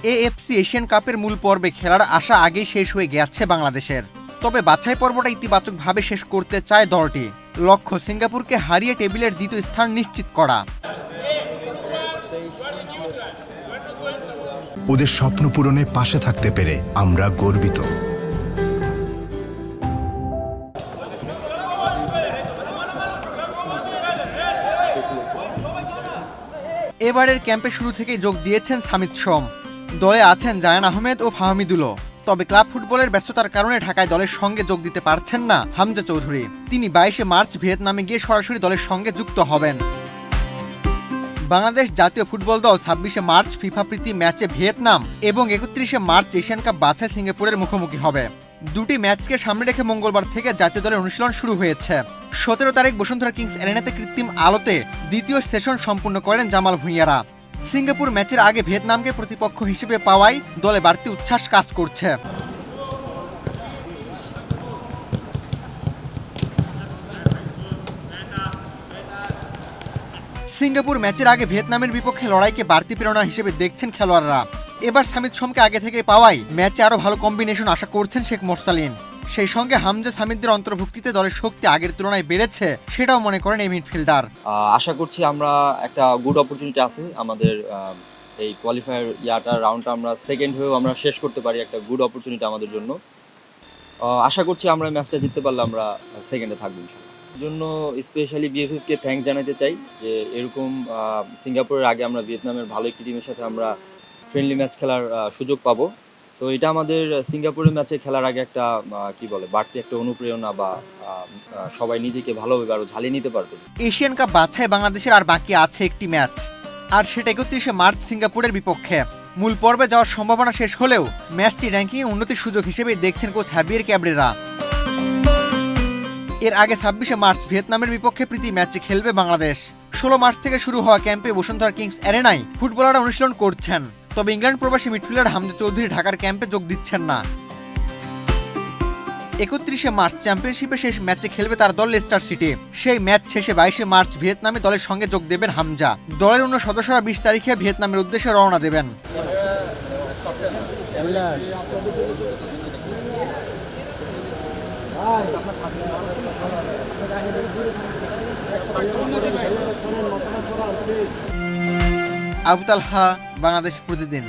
AFC Asian কাপের মূল পর্বে খেলার আশা আগেই শেষ হয়ে গেছে বাংলাদেশের। তবে বাছাই পর্বটা ইতিবাচকভাবে শেষ করতে চায় দলটি। লক্ষ্য সিঙ্গাপুরকে হারিয়ে টেবিলের দ্বিতীয় স্থান নিশ্চিত করা। ওদের স্বপ্ন পূরণে পাশে থাকতে পেরে আমরা গর্বিত। এবারের ক্যাম্পে শুরু থেকেই যোগ দিয়েছেন সামিদ সোম। দলে আছেন জায়ান আহমেদ ও ফাহমিদুলও। তবে ক্লাব ফুটবলের ব্যস্ততার কারণে ঢাকায় দলের সঙ্গে যোগ দিতে পারছেন না হামজা চৌধুরী। তিনি 22 মার্চ ভিয়েতনামে গিয়ে সরাসরি দলের সঙ্গে যুক্ত হবেন। বাংলাদেশ জাতীয় ফুটবল দল 26 মার্চ ফিফা প্রীতি ম্যাচে ভিয়েতনাম এবং 31 মার্চ এশিয়ান কাপ বাছাই সিঙ্গাপুরের মুখোমুখি হবে। দুটি ম্যাচকে সামনে রেখে মঙ্গলবার থেকে জাতীয় দলের অনুশীলন শুরু হয়েছে। 17 তারিখ বসুন্ধরা কিংস অ্যারেনাতে কৃত্রিম আলোতে দ্বিতীয় সেশন সম্পূর্ণ করেন জামাল ভুঁইয়ারা। সিঙ্গাপুর ম্যাচের আগে ভিয়েতনামকে প্রতিপক্ষ হিসেবে পাওয়ায় দলে বাড়তি উচ্ছ্বাস কাজ করছে। সিঙ্গাপুর ম্যাচের আগে ভিয়েতনামের বিপক্ষে লড়াইকে বাড়তি প্রেরণা হিসেবে দেখছেন খেলোয়াড়রা। এবার সামিদ সোমকে আগে থেকে পাওয়ায় ম্যাচে আরও ভালো কম্বিনেশন আশা করছেন শেখ মোরসালিন। সেই সঙ্গে হামজা সামিদদের অন্তর্ভুক্তিতে দলের শক্তি আগের তুলনায় বেড়েছে, সেটাও মনে করেন এই মিডফিল্ডার। আশা করছি আমরা একটা গুড অপরচুনিটি আছে আমাদের এই কোয়ালিফায়ার রাউন্ডটা আমরা সেকেন্ড হয়েও আমরা শেষ করতে পারি, একটা গুড অপরচুনিটি আমাদের জন্য। আশা করছি আমরা ম্যাচটা জিততে পারলে আমরা সেকেন্ডে থাকবো ইনশাআল্লাহ। জন্য স্পেশালি বিএফএফকে থ্যাঙ্ক জানাতে চাই যে এরকম সিঙ্গাপুরের আগে আমরা ভিয়েতনামের ভালো একটি টিমের সাথে আমরা ফ্রেন্ডলি ম্যাচ খেলার সুযোগ পাবো। তো এটা আমাদের সিঙ্গাপুরের ম্যাচে খেলার আগে একটা বাড়তি একটা অনুপ্রেরণা বা সবাই নিজেকে ভালোভাবে আরো ঝালিয়ে নিতে পারবে। এশিয়ান কাপ বাছাই বাংলাদেশের আর বাকি আছে একটি ম্যাচ, আর সেটা 31 মার্চ সিঙ্গাপুরের বিপক্ষে। মূল পর্বে যাওয়ার সম্ভাবনা শেষ হলেও ম্যাচটি র্যাঙ্কিংয়ে উন্নতির সুযোগ হিসেবে দেখছেন কোচ হাবিয়ের ক্যাবরেরা। এর আগে 26 মার্চ ভিয়েতনামের বিপক্ষে প্রীতি ম্যাচে খেলবে বাংলাদেশ। 16 মার্চ থেকে শুরু হওয়া ক্যাম্পে বসুন্ধরা কিংস অ্যারেনায় ফুটবলাররা অনুশীলন করছেন। তবে ইংল্যান্ড প্রবাসী মিডফিল্ডার হামজা চৌধুরী ঢাকার ক্যাম্পে যোগ দিচ্ছেন না। 31 মার্চ চ্যাম্পিয়নশিপে শেষ ম্যাচে খেলবে তার দল লেস্টার সিটি। সেই ম্যাচ শেষে 22 মার্চ ভিয়েতনামে দলের সঙ্গে যোগ দেবেন হামজা। দলের অন্য সদস্যরা 20 তারিখে ভিয়েতনামের উদ্দেশ্যে রওনা দেবেন। আবু তালহা, বাংলাদেশ প্রতিদিন।